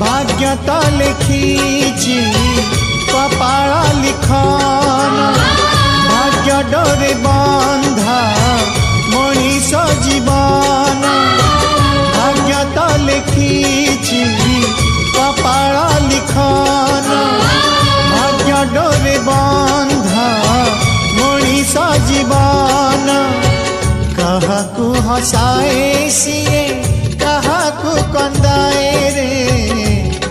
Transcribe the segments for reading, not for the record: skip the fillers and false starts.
भाग्य तो लिखी कपाल लिखन भाग्य डोरे बंधा मनीष जीवन भाग्य तो लिखी कपाल लिखन भाग्य डोरे बंधा मनीष जीवन कहाकू हसाए सीए कहाकू कंदाए रे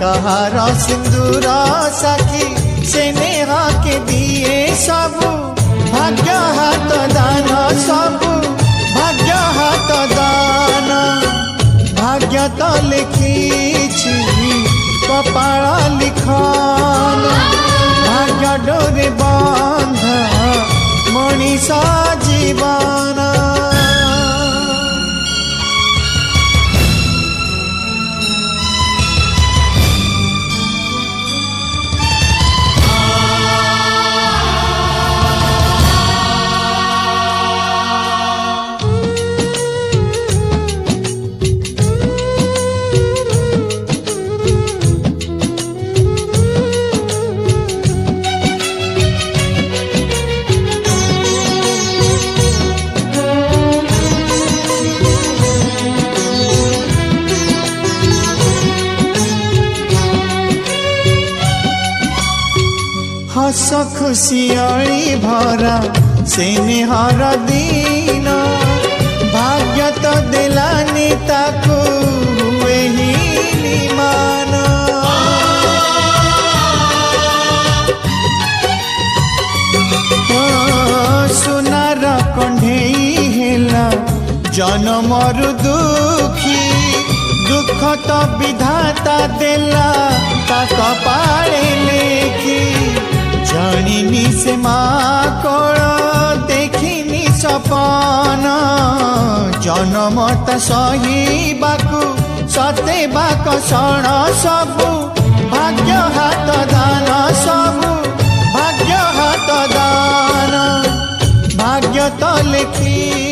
कहार सिंदूर साखी से नेहा के दिए सबू भाग्य हाथ दान सबू भाग्य हाथ दान भाग्य तो लिखी कपाल लिखन भाग्य डोरे बंधा मनीष जीवन। हस खुशियाली भरा से निहार दिन भाग्य तो दिलानी ताकू हुए ही निमान सुनार कंढेई हेला जन्मर दुखी दुख तो विधाता देला ता कपाले लेखी जानिनी से माँ कोल देखिनी सपन जनमत सहीबाकू सतेबाक क्षण सबू भाग्य हाथ दान सबू भाग्य हाथ दान भाग्य तो लिखी